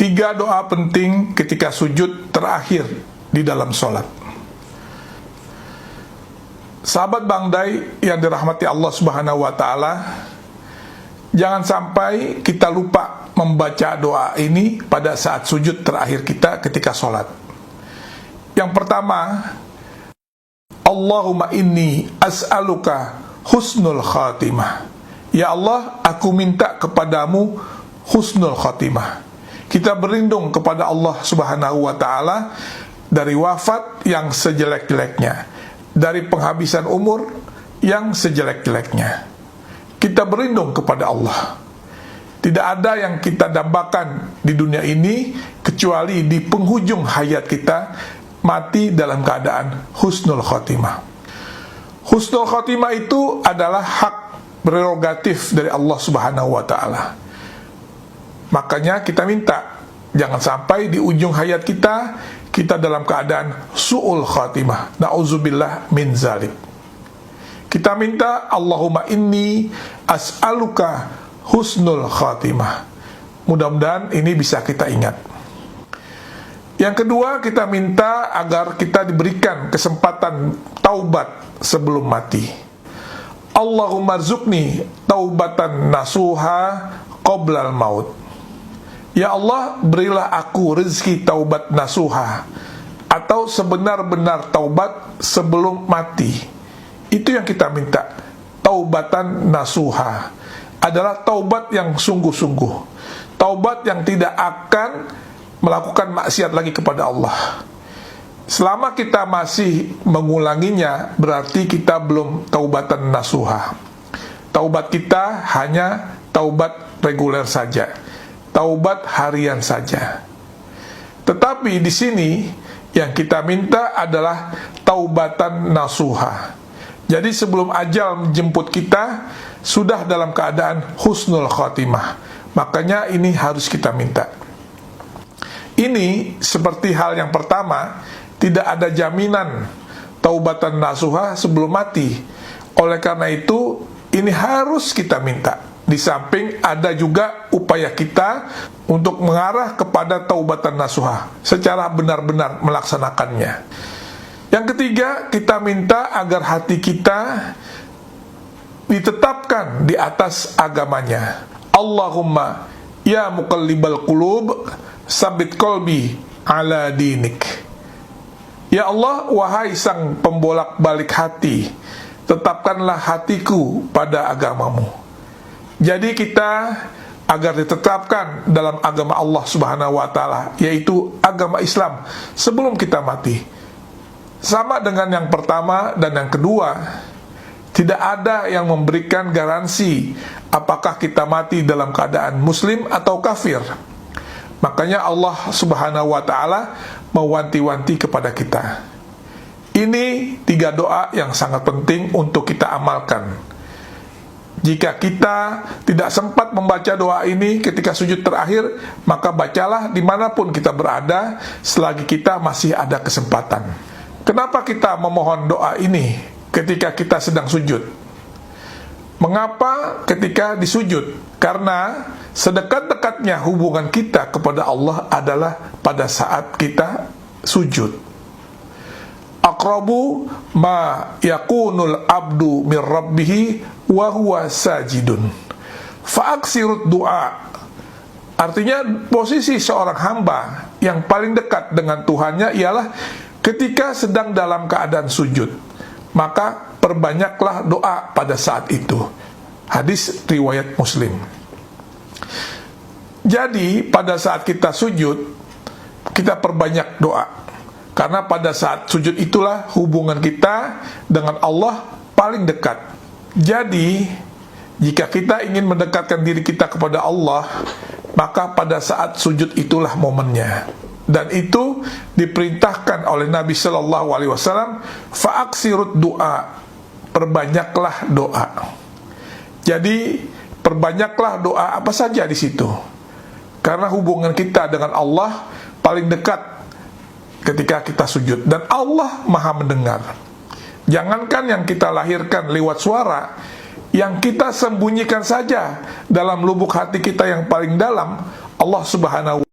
3 doa penting ketika sujud terakhir di dalam sholat. Sahabat Bang Dai yang dirahmati Allah Subhanahu wa Ta'ala, jangan sampai kita lupa membaca doa ini pada saat sujud terakhir kita ketika sholat. Yang pertama, Allahumma inni as'aluka husnul khatimah. Ya Allah, aku minta kepadamu husnul khatimah. Kita berlindung kepada Allah Subhanahu wa Ta'ala dari wafat yang sejelek-jeleknya, dari penghabisan umur yang sejelek-jeleknya. Kita berlindung kepada Allah. Tidak ada yang kita dambakan di dunia ini kecuali di penghujung hayat kita mati dalam keadaan husnul khotimah. Husnul khotimah itu adalah hak prerogatif dari Allah Subhanahu wa Ta'ala. Makanya kita minta jangan sampai di ujung hayat kita dalam keadaan su'ul khatimah. Na'udzubillah min zalik. Kita minta Allahumma inni as'aluka husnul khatimah. Mudah-mudahan ini bisa kita ingat. Yang kedua, kita minta agar kita diberikan kesempatan taubat sebelum mati. Allahumma rzuqni taubatan nasuha qoblal maut. Ya Allah, berilah aku rezeki taubat nasuha, atau sebenar-benar taubat sebelum mati. Itu yang kita minta. Taubatan nasuha adalah taubat yang sungguh-sungguh, taubat yang tidak akan melakukan maksiat lagi kepada Allah. Selama kita masih mengulanginya, berarti kita belum taubatan nasuha. Taubat kita hanya taubat reguler saja, taubat harian saja. Tetapi di sini yang kita minta adalah taubatan nasuha. Jadi sebelum ajal menjemput kita, sudah dalam keadaan husnul khotimah. Makanya ini harus kita minta. Ini seperti hal yang pertama, tidak ada jaminan taubatan nasuha sebelum mati. Oleh karena itu, ini harus kita minta. Di samping ada juga upaya kita untuk mengarah kepada taubatan nasuha secara benar-benar melaksanakannya. Yang ketiga, kita minta agar hati kita ditetapkan di atas agamanya. Allahumma ya muqallibal qulub sabit qalbi ala dinik. Ya Allah, wahai sang pembolak-balik hati, tetapkanlah hatiku pada agamamu. Jadi kita agar ditetapkan dalam agama Allah Subhanahu wa Ta'ala, yaitu agama Islam, sebelum kita mati. Sama dengan yang pertama dan yang kedua, tidak ada yang memberikan garansi apakah kita mati dalam keadaan muslim atau kafir. Makanya Allah Subhanahu wa Ta'ala mewanti-wanti kepada kita. Ini 3 doa yang sangat penting untuk kita amalkan. Jika kita tidak sempat membaca doa ini ketika sujud terakhir, maka bacalah dimanapun kita berada selagi kita masih ada kesempatan. Kenapa kita memohon doa ini ketika kita sedang sujud? Mengapa ketika disujud? Karena sedekat-dekatnya hubungan kita kepada Allah adalah pada saat kita sujud. Aqrabu ma yakunul abdu min rabbihi wa huwa sajidun fa'aksirut du'a. Artinya posisi seorang hamba yang paling dekat dengan Tuhannya ialah ketika sedang dalam keadaan sujud. Maka perbanyaklah doa pada saat itu. Hadis riwayat Muslim. Jadi pada saat kita sujud, kita perbanyak doa. Karena pada saat sujud itulah hubungan kita dengan Allah paling dekat. Jadi, jika kita ingin mendekatkan diri kita kepada Allah, maka pada saat sujud itulah momennya. Dan itu diperintahkan oleh Nabi Shallallahu Alaihi Wasallam, fa'aksirut doa, perbanyaklah doa. Jadi, perbanyaklah doa apa saja di situ. Karena hubungan kita dengan Allah paling dekat ketika kita sujud, dan Allah Maha mendengar. Jangankan yang kita lahirkan lewat suara, yang kita sembunyikan saja dalam lubuk hati kita yang paling dalam, Allah Subhanahu